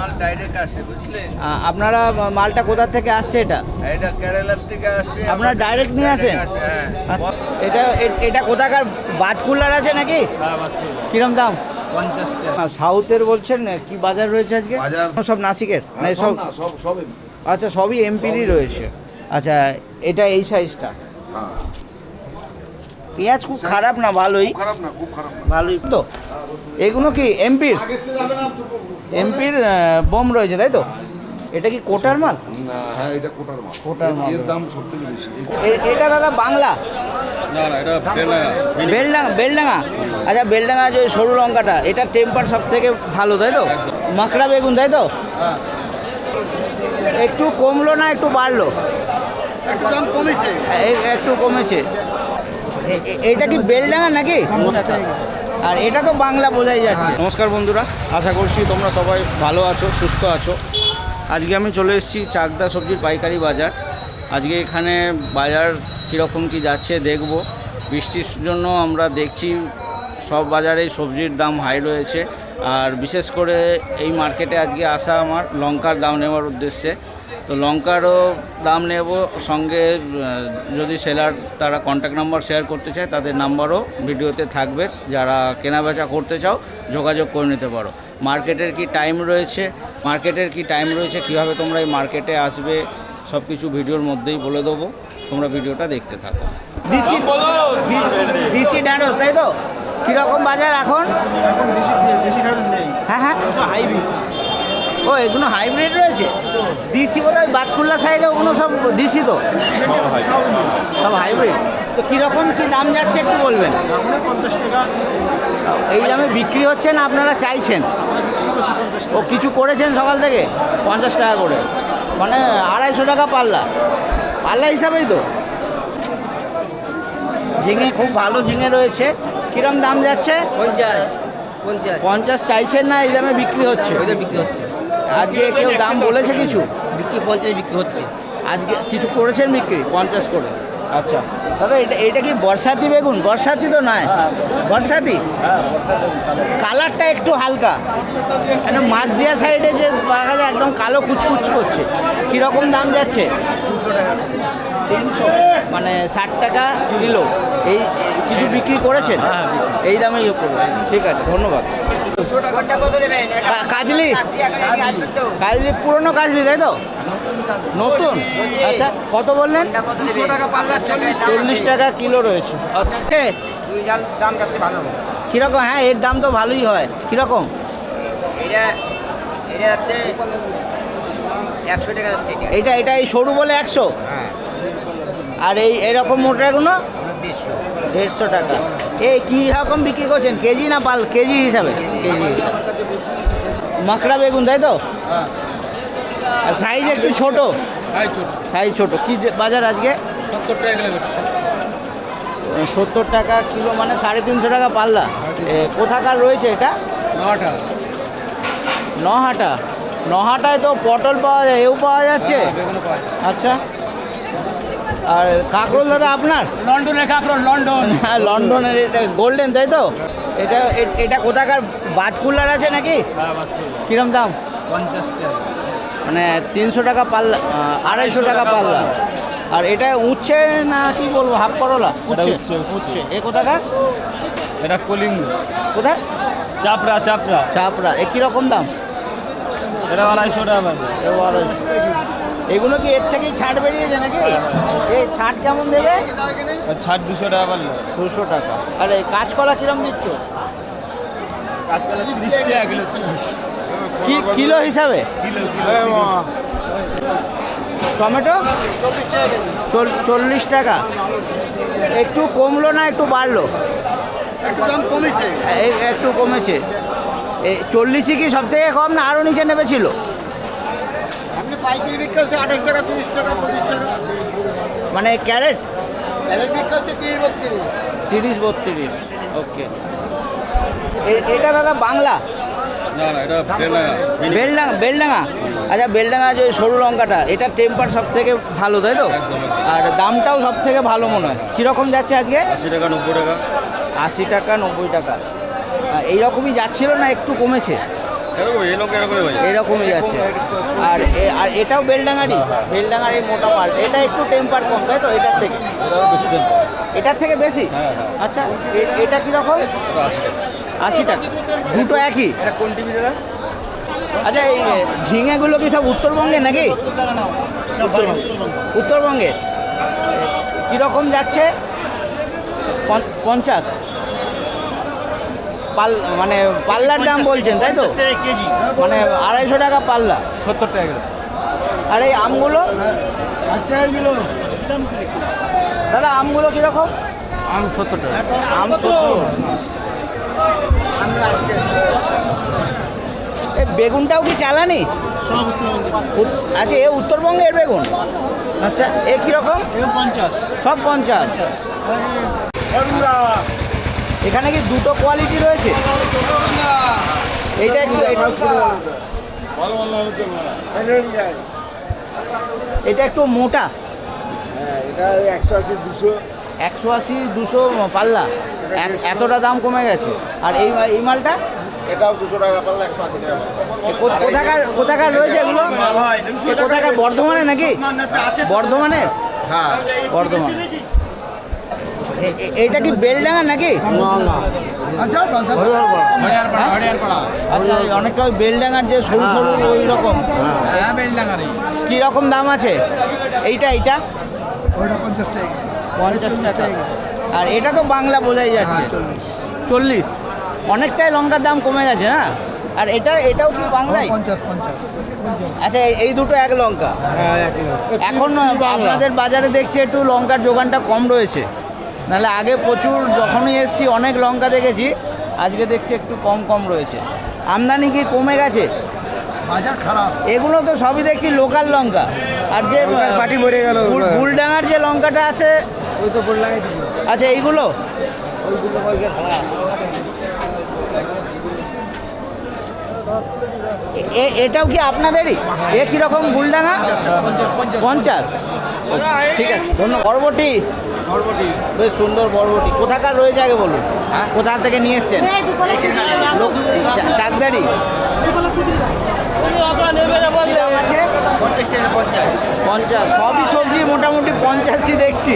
মাল ডাইরেক্ট আসে, বুঝলেন? আপনারা মালটা কোথা থেকে আসছে? এটা কেরালার থেকে আসে। আপনারা ডাইরেক্ট নিয়ে আসেন? হ্যাঁ। আচ্ছা, এটা কোথাকার বাজকুল্লার আছে নাকি? কিরম দাম? 50 টাকা। সাউথের বলছেন, কি বাজার রয়েছে আজকে? বাজার সব নাসিকের না সব সব? না, সব আচ্ছা, সবই এমপিরই রয়েছে। আচ্ছা, এটা এই সাইজটা। হ্যাঁ, পেঁয়াজ খুব খারাপ না, ভালোই? খারাপ না, খুব খারাপ না। ভালোই তো। এগুলো কি এমপির? এমপির বোম রয়েছে, তাই তো? এটা কি কোটার মাল? না, হ্যাঁ, এটা কোটার মাল। কোটার মাল। এর দাম সবথেকে বেশি। এটা দাদা বাংলা? না এটা বেলডাঙ্গা। আচ্ছা, বেলডাঙ্গা যে সরু লঙ্কাটা, এটা টেম্পার সব থেকে ভালো, তাই তো? মাকড়া বেগুন, তাই তো? একটু কমলো না একটু বাড়লো? একটু দাম কমেছে। একটু কমেছে। এটা কি বেলডাঙ্গা নাকি? আর এটা তো বাংলা বোঝাই যাচ্ছে। নমস্কার বন্ধুরা, আশা করছি তোমরা সবাই ভালো আছো, সুস্থ আছো। আজকে আমি চলে এসেছি চাকদা সবজির পাইকারি বাজার। আজকে এখানে বাজার কীরকম কি যাচ্ছে দেখব। বৃষ্টির জন্য আমরা দেখছি সব বাজারেই সবজির দাম হাই রয়েছে। আর বিশেষ করে এই মার্কেটে আজকে আসা আমার লঙ্কার দাম নেওয়ার উদ্দেশ্যে। তো লঙ্কারও দাম নেব, সঙ্গে যদি সেলার তারা কন্ট্যাক্ট নাম্বার শেয়ার করতে চায় তাদের নাম্বারও ভিডিওতে থাকবে। যারা কেনাবেচা করতে চাও যোগাযোগ করে নিতে পারো। মার্কেটের কি টাইম রয়েছে, কীভাবে তোমরা এই মার্কেটে আসবে, সব কিছু ভিডিওর মধ্যেই বলে দেবো। তোমরা ভিডিওটা দেখতে থাকো। দিশি ঢ্যাঁড়স, তাই তো? কীরকম বাজার এখন? হ্যাঁ, হাইব্রিড। ও, এগুলো হাইব্রিড রয়েছে? দিশি বোধহয় বাটকুল্লা সাইডে ওগুলো সব দিশি, তো সব হাইব্রিড। তো কীরকম কী দাম যাচ্ছে একটু বলবেন? 50 টাকা। এই দামে বিক্রি হচ্ছে না আপনারা চাইছেন? ও, কিছু করেছেন সকাল থেকে? 50 টাকা করে, মানে 250 টাকা পাল্লা হিসাবেই তো। ঝিঙে খুব ভালো ঝিঙে রয়েছে। কিরম দাম যাচ্ছে? 50 চাইছেন না, এই দামে বিক্রি হচ্ছে? আজকে কেউ দাম বলেছে কিছু? 50 বিক্রি হচ্ছে। আজকে কিছু করেছেন বিক্রি 50 করে? আচ্ছা, তবে এটা কি বর্ষাতি বেগুন? বর্ষাতি তো নয়, বর্ষাতি। কালারটা একটু হালকা, কেন মাছদিয়া সাইডে যে বাগানে একদম কালো কুচকুচ করছে। কীরকম দাম যাচ্ছে? 300, মানে 60 টাকা কিলো। এই কিছু বিক্রি করেছেন? এই দামে ইয়ে করবো। ঠিক আছে, ধন্যবাদ। কাজলি পুরনো কাজলি, তাই তো? নতুন? আচ্ছা, কত বললেন? 40 টাকা কিলো রয়েছে। আচ্ছা, দাম যাচ্ছে ভালো। কীরকম? হ্যাঁ, এর দাম তো ভালোই হয়। কীরকম? এটা যাচ্ছে 100 টাকা যাচ্ছে। এটা এই সরু বলে 100? আর এরকম মোটাগুলো 150 টাকা। এই কী রকম বিক্রি করছেন, কেজি না পাল? কেজি হিসাবে? কেজি। মাকড়া বেগুন, তাই তো? আর সাইজ একটু ছোট? সাইজ ছোট। কি বাজার আজকে? 70 টাকা কিলো। 70 টাকা কিলো, মানে 350 টাকা পাল্লা। কোথাকার রয়েছে এটা? নহাটায় তো পটল পাওয়া যায়, এও পাওয়া যাচ্ছে? আচ্ছা, আর কাঁকরোল দাদা আপনার? লন্ডনের কাঁকরোল, হ্যাঁ, লন্ডনের। এটা গোল্ডেন, তাই তো? এটা কোথাকার বাজকুল্লার আছে নাকি? কিরম দাম? 50 টাকা। মানে 300 টাকা পাল্লা, 250 টাকা পাল্লা। আর এটা উচ্ছে না কি বলবো, হাফ করলা? উচ্ছে। এ কোথাকার? এটা কলিঙ্গ। কোথায়? চাপড়া। এ কীরকম দাম? এটা 250 টাকা। এগুলো কি এর থেকেই ছাড় বেরিয়েছে নাকি? এই ছাড় কেমন দেবে? ছাড় 200 টাকা পারলো। 200 টাকা। আর এই কাঁচকলা কিরম দিচ্ছ? কাঁচকলা 30 টাকা কিলো। কিলো হিসাবে? টমেটো 40 টাকা। একটু কমলো না একটু বাড়লো? একটু দাম কমেছে। একটু কমেছে। এই 40ই কি সব থেকে কম, না আরও নিচে নেমেছিল? আপনি পাইকারি বিক্রি করছে 28 টাকা, 30 টাকা, 25 টাকা। মানে ক্যারেট বিক্রি করছে 30-32। ওকে। এটা দাদা বাংলা? না এটা বেলডাঙ্গা। আচ্ছা, বেলডাঙ্গা যে সরু লঙ্কাটা, এটা টেম্পার সব থেকে ভালো, তাই তো? আর দামটাও সব থেকে ভালো মনে হয়। কীরকম যাচ্ছে আজকে? 80 টাকা, 90 টাকা। 80 টাকা, 90 টাকা। এইরকমই যাচ্ছিল না একটু কমেছে? এরকমই যাচ্ছে। আর আর এটাও বেলডাঙারি, বেলডাঙারি মোটা পাল, এটা একটু টেম্পার কম তাই তো এটার থেকে? এটার থেকে বেশি? আচ্ছা এটা কীরকম? 80 টাকা। দুটো একই? কোন টিভি দাদা? আচ্ছা এই ঝিঙেগুলো কি সব উত্তরবঙ্গে নাকি? উত্তরবঙ্গে। কীরকম যাচ্ছে? 50 মানে পাল্লার দাম বলছেন তাই তো? মানে 250 টাকা পাল্লা, 70 টাকা। আর এই আমগুলো? দাদা আমগুলো কীরকম? আম 70 টাকা। আম 70। এই বেগুনটাও কি চালানি? আচ্ছা এ উত্তরবঙ্গের বেগুন? আচ্ছা এ কীরকম? 50। সব 50? এখানে কি দুটো কোয়ালিটি রয়েছে? এইটা একটু এটা একটু মোটা। এটা 180 200। 180 200 পাল্লা। এতটা দাম কমে গেছে। আর এই মালটা? এটাও 200 টাকা পাল্লা, 180 টাকা পাল্লা। কোথাকার রয়েছে এগুলো? কোথাকার? বর্ধমানে নাকি? বর্ধমানে? হ্যাঁ বর্ধমান। এইটা কি বেলডাঙা নাকি? আচ্ছা অনেকটা ওই বেলডাঙার যে সরু সরু ওই রকম। কী রকম দাম আছে এইটা? 50 টাকা। আর এটা তো বাংলা বোঝাই যাচ্ছে। 40। অনেকটাই লঙ্কার দাম কমে গেছে না? আর এটাও কি বাংলায়? 50। আচ্ছা এই দুটো এক লঙ্কা। এখন আপনাদের বাজারে দেখছি একটু লঙ্কার যোগানটা কম রয়েছে, নাহলে আগে প্রচুর যখনই এসছি অনেক লঙ্কা দেখেছি, আজকে দেখছি একটু কম রয়েছে। আমদানি কি কমে গেছে? বাজার খারাপ। এগুলো তো সবই দেখছি লোকাল লঙ্কা। আর যে পাটি মরে গেল। বুলডাঙার যে লঙ্কাটা আছে ওই তো বললাম। আচ্ছা এইগুলো? এটাও কি আপনাদেরই? এ কীরকম বুলডাঙা? 50। ঠিক আছে ধন্যবাদ। বরবটি বেশ সুন্দর বরবটি। কোথাকার রয়েছে আগে বলুন? কোথা থেকে নিয়ে এসছেন? চাকদারি। দাম আছে 50। সবই সবজি মোটামুটি 50ই দেখছি।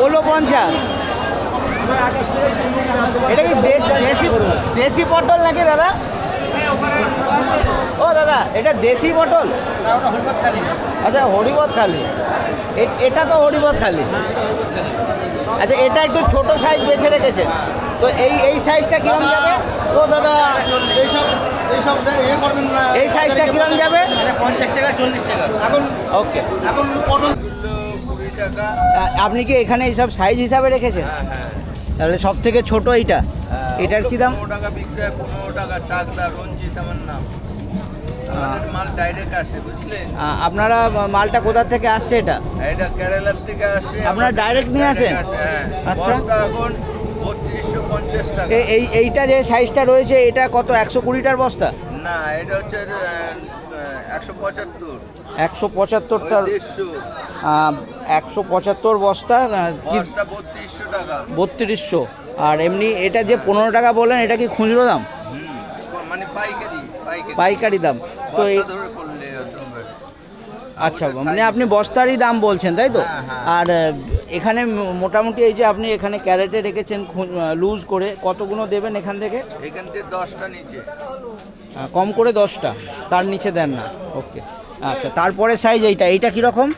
ওলও 50। এটা কি দেশি পটল নাকি দাদা? ও দাদা এটা দেশি পটল? আচ্ছা হরিবতখালি। এটা তো হরিবতখালি। আচ্ছা এটা একটু ছোট সাইজ বেছে রেখেছে তো এই সাইজটা কিরম যাবে? ও দাদা এইসব করবেন না। এই সাইজটা কিরম যাবে? 50 টাকা 40 টাকা। ওকে। এখন পটল 20 টাকা। আপনি কি এখানে এইসব সাইজ হিসাবে রেখেছেন? তাহলে সব থেকে ছোট এইটা, এটার কি দাম? 15 টাকা বিক্রি হয়, 15 টাকা। চাকদা রঞ্জিত আমার নাম। আমাদের মাল ডাইরেক্ট আসে, বুঝলেন? আপনারা মালটা কোথা থেকে আসছে এটা? এটা কেরালার থেকে আসে। আপনারা ডাইরেক্ট নিয়ে আসেন? হ্যাঁ। আচ্ছা। বস্তা এখন 3250 টাকা। এইটা যে সাইজটা রয়েছে এটা কত? 120টার বস্তা? না এটা হচ্ছে 175। 175টার 175 বস্তা কি? বস্তা 3200 টাকা। 3200। আর এমনি এটা যে 15 টাকা বললেন এটা কি খুচরো দাম? মানে পাইকারি দাম তো বস্তা ধরে করলে আচ্ছা মানে আপনি বস্তারই দাম বলছেন তাই তো? হ্যাঁ। আর এখানে মোটামুটি এই যে আপনি এখানে ক্যারেটে রেখেছেন লুজ করে, কতগুলো দেবেন এখান থেকে? এখান থেকে 10টা নিচে। কম করে 10টা, তার নিচে দেন না? ওকে। আচ্ছা তারপরে সাইজ এইটা কীরকম?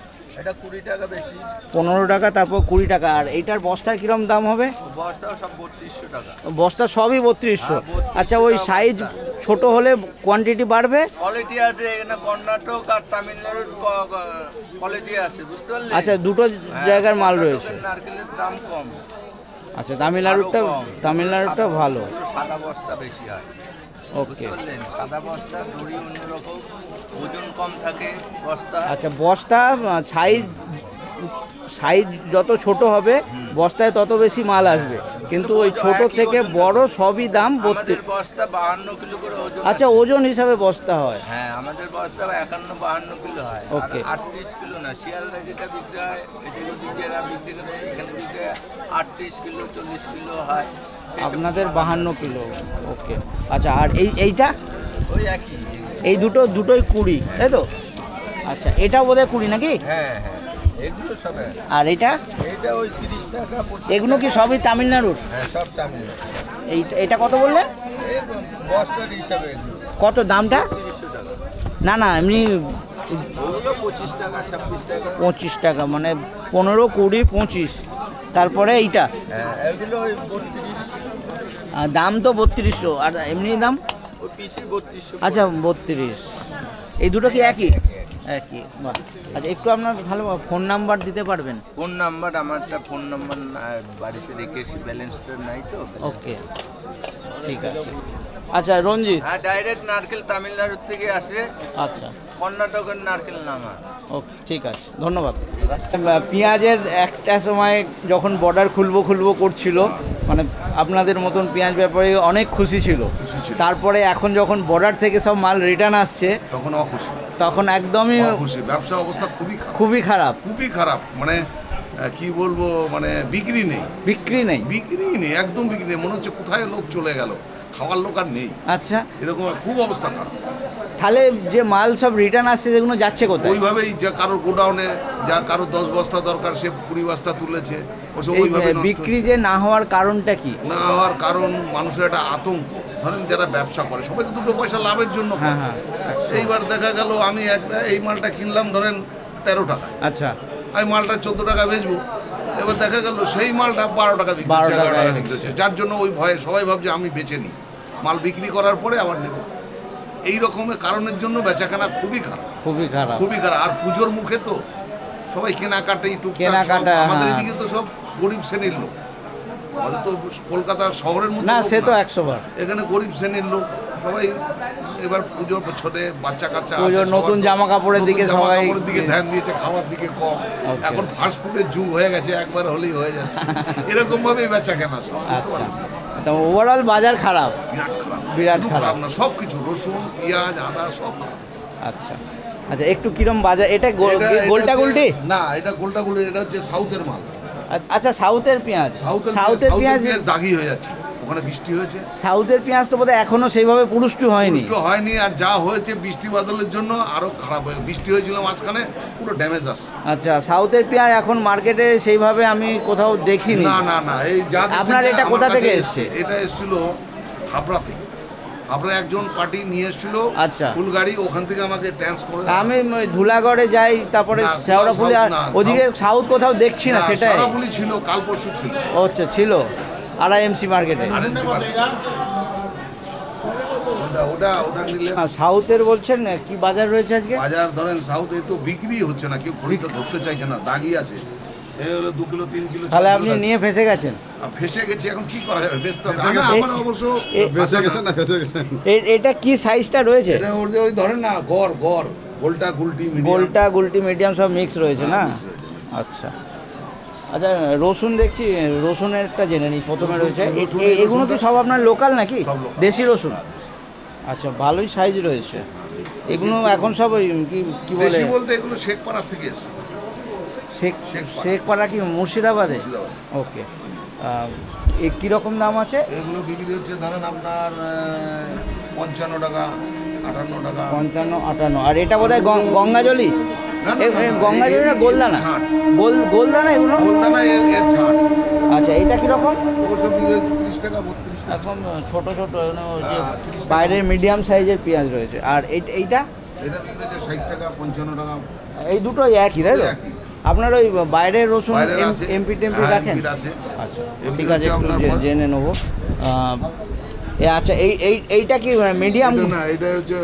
এটা 20 টাকা বেশি। 15 টাকা, তারপর 20 টাকা। আর এইটার বস্তার কীরকম দাম হবে? বস্তাও সব 3200 টাকা। বস্তা সবই 3200? আচ্ছা ওই সাইজ ছোট হলে কোয়ান্টিটি বাড়বে? কোয়ালিটি আছে এখানে, কর্ণাটক আর তামিলনাড়ুর কোয়ালিটি আছে, বুঝতে পারলে? আচ্ছা দুটো জায়গার মাল রয়েছে। নারকেলের দাম কম। আচ্ছা তামিলনাড়ুটা ভালো। সাদা বস্তা বেশি হয়। ওকে। সাদা বস্তা দড়ি অন্যরকম, ওজন কম থাকে বস্তা। আচ্ছা বস্তা সাইজ সাইজ যত ছোট হবে বস্তায় তত বেশি মাল আসবে, কিন্তু ওই ছোট থেকে বড় সবই দাম আমাদের বস্তা 52 কিলো করে ওজন। আচ্ছা, ওজন হিসাবে বস্তা হয়। হ্যাঁ, আমাদের বস্তা 51-52 কিলো হয়। Okay. 38 কিলো না, শিয়ালদা যেটা বিক্রি হয় এদিকে বিক্রেরা বিক্রি করে, এখানে বিক্রি হয় 38 কিলো 40 কিলো হয়। সেই সব আপনাদের মাল 52 কিলো। ওকে, আচ্ছা, আর এইটা ওই একই। এই দুটোই 20, তাই তো? আচ্ছা, এটাও বোধহয় 20 নাকি? হ্যাঁ হ্যাঁ, এগুলো সব এক। আর এটা এইটা ওই 30 টাকা 25 এগুলো কি সবই তামিলনাড়ুর? হ্যাঁ, সব তামিলনাড়ু। এটা কত বললেন? এই বস্তার হিসাবে এগুলো কত দামটা? 300 টাকা। না না, এমনি ওগুলো 25 টাকা 26 টাকা। 25 টাকা, মানে 15, 20, 25। তারপরে এইটা হ্যাঁ, এগুলো ওই 32। দাম তো 3200, আর এমনি দাম? ওই পিসি 3200। আচ্ছা, 32। এই দুটো কি একই? একই, বাহ। আচ্ছা, একটু আপনার ভালো ফোন নাম্বার দিতে পারবেন? ফোন নাম্বার, আমারটা ফোন নাম্বার বাড়িতে রেখেছি, ব্যালেন্সটা নাই তো। ওকে, ঠিক আছে। আচ্ছা, রঞ্জিত। হ্যাঁ, ডাইরেক্ট নারকেল তামিলনাড়ু থেকে আসে, আচ্ছা, কর্ণাটকের নারকেল নামা। ওকে, ঠিক আছে, ধন্যবাদ। পেঁয়াজের একটা সময় যখন বর্ডার খুলবো করছিল, মানে আপনাদের মতন পেঁয়াজ ব্যাপারে অনেক খুশি ছিল। তারপরে এখন যখন বর্ডার থেকে সব মাল রিটার্ন আসছে তখন অখুশি, তখন একদমই অখুশি। ব্যবসা অবস্থা খুবই খারাপ, খুবই খারাপ। খুবই খারাপ। মানে কি বলবো, মানে বিক্রি নেই, বিক্রি নেই। বিক্রি নেই, একদম বিক্রি নেই। মনে হচ্ছে কোথায় লোক চলে গেল, খাওয়ার লোক আর নেই, আচ্ছা, এরকম খুব অবস্থা খারাপ। তাহলে যে মাল সব রিটার্ন আসছে সেগুলো যাচ্ছে কোথায়? ওইভাবেই যা কারোর গোডাউনে, যা কারোর 10 বস্তা দরকার সে 20 বস্তা তুলেছে, ওসব এই ওইভাবে নষ্ট বিক্রি হচ্ছে। যে না হওয়ার কারণটা কি? না হওয়ার কারণ মানুষের একটা আতঙ্ক। ধরেন যারা ব্যবসা করে সবাই তো দুটো পয়সা লাভের জন্য করে। হ্যাঁ হ্যাঁ, এইবার দেখা গেল আমি এই মালটা কিনলাম ধরেন 13 টাকায়, আচ্ছা, আমি মালটা 14 টাকা বেচবো। এবার দেখা গেল সেই মালটা 12 টাকা বিক্রি হচ্ছে, 11 টাকা বিক্রি হচ্ছে, যার জন্য ওই ভয়ে সবাই ভাবছে আমি বেচে নিই, মাল বিক্রি করার পরে আবার নেব। এই রকমের কারণের জন্য বেচাকেনা খুবই খারাপ, খুবই খারাপ। খুবই খারাপ। আর পুজোর মুখে তো সবাই কেনাকাটাই টুকটাক সব। কেনাকাটা, আমাদের হ্যাঁ। এদিকে তো সব গরিব শ্রেণীর লোক, আমাদের তো কলকাতা শহরের মতো না, লোক সে তো না। 100 বার। এখানে গরিব শ্রেণীর লোক সবাই। এবার পুজোর ছোটে বাচ্চা কাচ্চা আছে, পুজোর সবার নতুন তো জামা কাপড়ের নতুন দিকে জামা সবাই কাপড়ের দিকে ধ্যান দিয়েছে, খাওয়ার দিকে কম। Okay. এখন ফাস্ট ফুডের যুগ হয়ে গেছে, একবার হলেই হয়ে যাচ্ছে। এরকম ভাবেই বেচা কেনা সব, বুঝতে আচ্ছা, পারলেন? তো ওভারঅল বাজার খারাপ। বিরাট খারাপ, বিরাট শুধু খারাপ। খারাপ না, সব কিছু, রসুন, পেঁয়াজ, আদা সব খারাপ। আচ্ছা আচ্ছা, একটু কিরম বাজার? এটা এটা গোলটা হচ্ছে- গুলটি? না, এটা গোলটা গুলি, এটা হচ্ছে সাউথের মাল। আচ্ছা, সাউথের পেঁয়াজ। সাউথের সাউথের পেঁয়াজ পেঁয়াজ দাগি হয়ে যাচ্ছে, ওখানে বৃষ্টি হয়েছে, সাউথের পেঁয়াজ তো বোধহয় এখনো সেইভাবে পুরুষ্ট হয়নি। পুষ্ট হয়নি। আর যা হয়েছে বৃষ্টি বাদলের জন্য আরো খারাপ হয়ে, বৃষ্টি হয়েছিল মাঝখানে, পুরো ড্যামেজ আসছে। আচ্ছা, সাউথের পেঁয়াজ এখন মার্কেটে সেইভাবে আমি কোথাও দেখিনি। না না না, এই যা দেখছেন আপনার এটা আমার কোথা কাছে থেকে এসছে? এটা এসেছিল হাবড়া থেকে। হাবড়া একজন পার্টি নিয়ে এসেছিল, আচ্ছা। ফুল গাড়ি, ওখান থেকে আমাকে ট্রান্সফার। আমি ওই ধুলাগড়ে যাই, তারপরে না, শেওড়াফুলি, আর না, ওদিকে সাউথ কোথাও দেখছি না, সেটাই। সরাবুলি ছিল, কাল পরশু ছিল। আচ্ছা, ছিল RIMC মার্কেটে। RNC market। ওটা ওটা নিলে সাউথের বলছেন কি বাজার রয়েছে আজকে? বাজার ধরেন সাউথে তো বিক্রি হচ্ছে না, কেউ খরিদ্দার ধরতে চাইছে না, দাগি আছে। এই হলো 2 কিলো 3 কিলো। তাহলে আপনি নিয়ে ফেসে গেছেন। ফেসে গেছি, এখন কি করা যাবে, বেশ তো গেছে। আমার অবশ্য বেঁচে গেছে না। এটা কি সাইজটা রয়েছে? এটা ওই ধরেন না, গড় গোলটা গুলটি medium। গোলটা গুলটি মিডিয়াম সব মিক্স রয়েছে না? আচ্ছা আচ্ছা, রসুন দেখছি, রসুনেরটা জেনে নিই প্রথমে। রয়েছে এগুলো কি সব আপনার লোকাল নাকি? সব local। দেশি রসুন? আচ্ছা, ভালোই সাইজ রয়েছে এগুলো। এখন সব ওই কি বলে, বেশি বলতে এগুলো শেখপাড়া থেকে এসছে। শেখপাড়া। শেখপাড়া কি মুর্শিদাবাদে? মুর্শিদাবাদ। ওকে, কীরকম দাম আছে? এগুলো বিক্রি হচ্ছে ধরেন আপনার 55 টাকা, 58 টাকা। 55, 58। আর এটা বোধহয় গঙ্গাজলি? না, না, না, গঙ্গাজলি না এর গোলদানা? ছাঁট। গোলদানা এগুলো? গোলদানা এর ছাড়। আচ্ছা, এটা কীরকম? অবশ্য 30 টাকা 32 টাকা। এখন ছোট ছোট ওই যে হ্যাঁ, 30 টাকা। বাইরের মিডিয়াম সাইজের পেঁয়াজ রয়েছে। আর এইটা এটা বিক্রি হচ্ছে 60 টাকা 55 টাকা। এই দুটোই একই, তাই তো? একই। আপনার ওই বাইরের রসুন বাইরের আছে। এমপি টেমপি হ্যাঁ, রাখেন? MP আছে। আচ্ছা, MP ঠিক আছে, হচ্ছে একটু আপনার জেনে নেবো। আচ্ছা, এইটা কি মিডিয়াম? এটা না, এটা হচ্ছে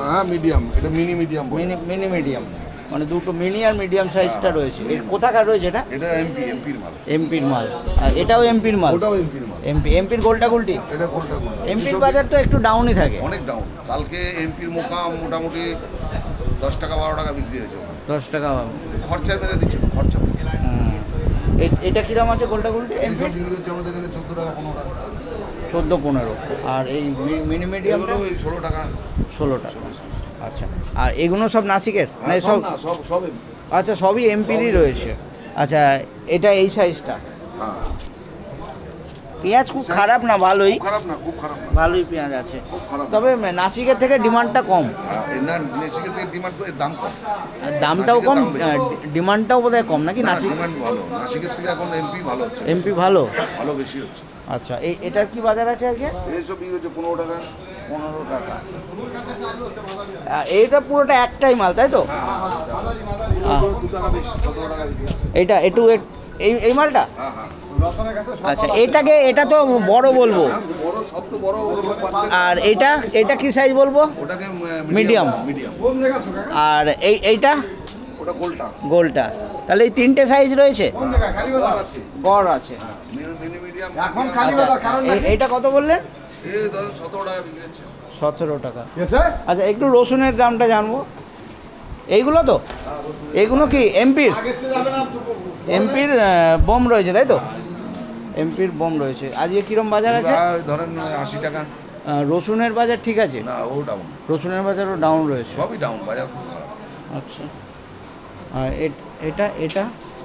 হ্যাঁ মিডিয়াম, এটা মিনি মিডিয়াম বলে। মিনি মিডিয়াম, মানে দুটো মিনি আর মিডিয়াম সাইজটা রয়েছে। এর কোথাকার রয়েছে এটা? এটা এমপির মাল। এমপির মাল। আর এটাও এমপির মাল? ওটাও এমপির মাল। এমপির গোলটা গুলটি? এটা কোনটা কোনটা? এমপির বাজার তো একটু ডাউনই থাকে। অনেক ডাউন। কালকে এমপির মোকাম মোটামুটি 10 টাকা 12 টাকা বিক্রি হয়েছে ওখানে। 10 টাকা। খরচা মেরে দিচ্ছিল, খরচা করছে। এটা কিরম আছে গোলটা গোলটি এই সব বিক্রি হচ্ছে আমাদের এখানে 14 টাকা 15 টাকা। 14-15। আর এই মিনি মিডিয়ামটা এগুলো ওই 16 টাকা। 16 টাকা। আচ্ছা, আর এগুলো সব নাসিকের না হ্যাঁ, সব? সব না, সব আচ্ছা, সবই এমপিরই রয়েছে। আচ্ছা, এটা এই সাইজটা। হ্যাঁ, পেঁয়াজ খুব খারাপ না, ভালোই, খুব খারাপ না, খুব খারাপ না। ভালোই পেঁয়াজ আছে, খুব খারাপ না। তবে নাসিকের থেকে ডিমান্ডটা কম। হ্যাঁ, এই না নেক্সট থেকে ডিমান্ড করে দাম কম। আর দামটাও কম, নাসিকের দাম বেশি। ডিমান্ডটাও বোধহয় কম নাকি? না, নাসিক ডিমান্ড ভালো। নাসিকের থেকে এখন এমপি ভালো হচ্ছে। এমপি ভালো। ভালো বেশি হচ্ছে। আচ্ছা, এটার কি বাজার আছে আজকে? এইসব বিক্রি হচ্ছে 15 টাকা। 15 টাকা। আর এইটা পুরোটা একটাই মাল, তাই তো? আহ, 2 টাকা বেশি, 17 টাকা বিক্রি হচ্ছে। এইটা একটু এই মালটা? হ্যাঁ, হ্যাঁ। আচ্ছা, এটা তো বড় বলবো। বড় সব তো বড় ওরকম পাচ্ছে। আর এটা কি সাইজ বলবো? ওটাকে মিডিয়াম। মিডিয়াম। আর এইটা ওটা গোলটা। গোলটা। তাহলে এই 3টে সাইজ রয়েছে, গড় আছে। গড় আছে। Mini medium. এখন খালি বাজার কারণ এইটা কত বললেন? এই ধরেন 17 টাকা বিক্রি হচ্ছে। 17 টাকা। আচ্ছা, একটু রসুনের দামটা জানবো। এইগুলো তো, এইগুলো কি এমপির? এমপির বোম রয়েছে, তাই তো? এমপির বোম রয়েছে। আজকে কিরম বাজার আছে? ধরেন 80 টাকা। রসুনের বাজার ঠিক আছে? না, ও ডাউন। রসুনের বাজারও ডাউন রয়েছে। সবই ডাউন, বাজার খুব খারাপ। আচ্ছা, আর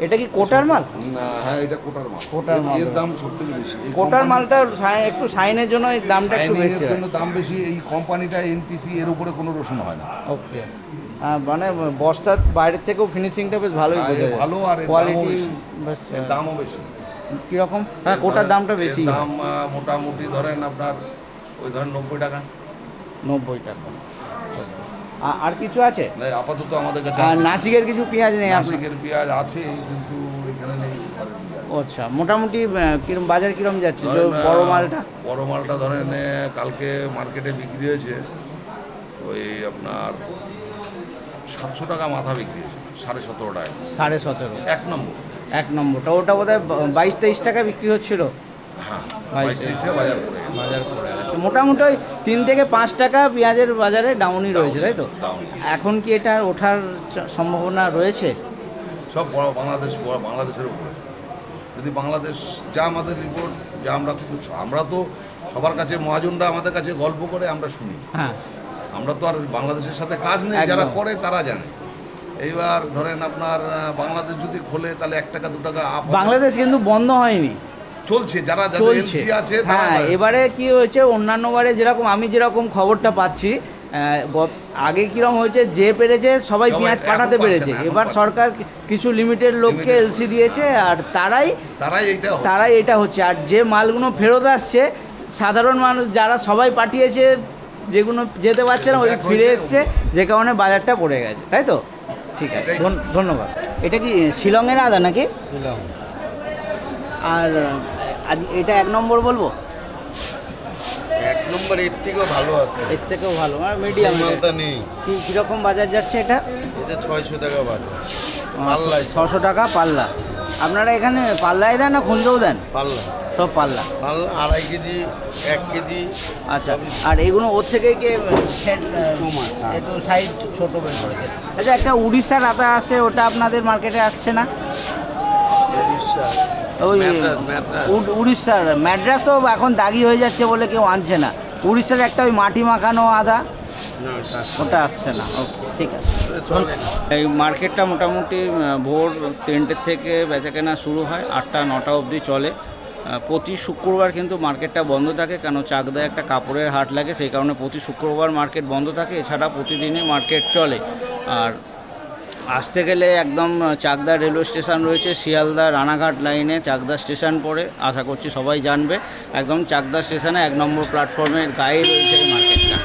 এটা কি কোটার মাল? না, হ্যাঁ, এটা কোটার মাল। কোটার মাল। এর দাম সবথেকে বেশি। এই কোটার কোম্পানি- মালটা একটু সাইনের জন্য এই দামটা একটু শাইনিং বেশি এর হয়। জন্য দাম বেশি। এই কোম্পানিটা এনটিসি, এর উপরে কোনো রসুন হয় না। ওকে, মানে বস্তার বাইরের থেকেও ফিনিশিংটা বেশ ভালোই হ্যাঁ, বোঝা এর যায়। ভালো, আর এর দামও কোয়ালিটি বেশি। বেশ। এর দামও বেশি। কীরকম? হ্যাঁ, কোটার দামটা বেশি। এর দাম মোটামুটি ধরেন আপনার ওই ধরেন 90 টাকা। 90 টাকা। আর কিছু আছে? না, আপাতত আমাদের কাছে আর নাসিকের কিছু পেঁয়াজ নেই আপনার? নাসিকের পেঁয়াজ আছে, কিন্তু এখানে নেই। আচ্ছা, মোটামুটি কিরম বাজার কিরম যাচ্ছে যে ধরেন, বড় মালটা? বড় মালটা ধরেন কালকে মার্কেটে বিক্রি হয়েছে ওই আপনার 700 টাকা মাথা বিক্রি হয়েছে, 17.5 টাকা। 17.5। এক নম্বর। এক নম্বরটা ওটা বোধহয় 22-23 টাকা বিক্রি হচ্ছিল। হ্যাঁ, 22 22-23 টাকা বাজার পড়ে গেছে। বাজার পড়ে গেছে। মোটামুটি ওই 3 থেকে 5 টাকা পেঁয়াজের বাজারে ডাউনই রয়েছে, তাই তো? ডাউন। এখন কি এটা ওঠার সম্ভাবনা রয়েছে? সব বাংলাদেশের উপরে। যদি বাংলাদেশ, যা আমাদের রিপোর্ট, যা আমরা তো সবার কাছে, মহাজনরা আমাদের কাছে গল্প করে আমরা শুনি। হ্যাঁ, আমরা তো আর বাংলাদেশের সাথে কাজ নেই, একদম। যারা করে তারা জানে। এইবার ধরেন আপনার বাংলাদেশ যদি খোলে তাহলে 1 টাকা 2 টাকা আপ হবে। বাংলাদেশ কিন্তু বন্ধ হয়নি, চলছে, যারা যাদের চলছে। এলসি আছে তারা হ্যাঁ, যাচ্ছে। এবারে কি হয়েছে, অন্যান্য বারে যেরকম আমি যেরকম খবরটা পাচ্ছি, আগে কিরম হয়েছে, যে পেরেছে সবাই পেঁয়াজ এখন পাঠাতে পারছে পেরেছে। না, এখন এবার পারছে সরকার কিছু লিমিটেড লোককে Limited। এলসি দিয়েছে, আর তারাই তারাই এটা হচ্ছে। আর যে মালগুলো ফেরত আসছে, সাধারণ মানুষ যারা সবাই পাঠিয়েছে, যেগুলো যেতে পারছে না, ওই Back ফিরে হয়েছে। এসছে, যে কারণে বাজারটা পড়ে গেছে, তাই তো? ঠিক আছে, এটাই। ধন্যবাদ। এটা কি শিলংয়ের আদা নাকি? ছিলাম আর আজ এটা 1 নম্বর বলবো? 1 নম্বর, এর থেকেও ভালো আছে। এর থেকেও ভালো, আর মিডিয়াম। মালটা নেই, কীরকম বাজার যাচ্ছে এটা? এটা 600 টাকা বাজার। পাল্লায় 600 টাকা পাল্লা। আপনারা এখানে পাল্লায় দেন না খুচরোও দেন? পাল্লা সব পাল্লা। পাল্লা 2.5 কেজি, 1 কেজি। আচ্ছা, আর এগুলো ওর থেকে কি কম আছে। একটু সাইজ ছোট বের করেছে? আচ্ছা, একটা উড়িষ্যার আদা আসে, ওটা আপনাদের মার্কেটে আসছে না? উড়িষ্যা, ওই ম্যাড্রাস। উড়িষ্যার ম্যাড্রাস তো এখন দাগি হয়ে যাচ্ছে বলে কেউ আনছে না। উড়িষ্যার একটা ওই মাটি মাখানো আদা, না, এটা ওটা আসছে না। ওকে, ঠিক আছে। চলে। এই মার্কেটটা মোটামুটি ভোর 3টের থেকে বেচাকেনা শুরু হয়, 8টা-9টা অবধি চলে। প্রতি শুক্রবার কিন্তু মার্কেটটা বন্ধ থাকে, কেন চাকদায় একটা কাপড়ের হাট লাগে, সেই কারণে প্রতি শুক্রবার মার্কেট বন্ধ থাকে। এছাড়া প্রতিদিনই মার্কেট চলে। আর আসতে গেলে একদম চাকদা রেলওয়ে স্টেশন রয়েছে, শিয়ালদা রানাঘাট লাইনে চাকদা স্টেশন পড়ে, আশা করছি সবাই জানবে। একদম চাকদা স্টেশনে 1 নম্বর প্ল্যাটফর্মের গায়ে রয়েছে এই মার্কেটটা।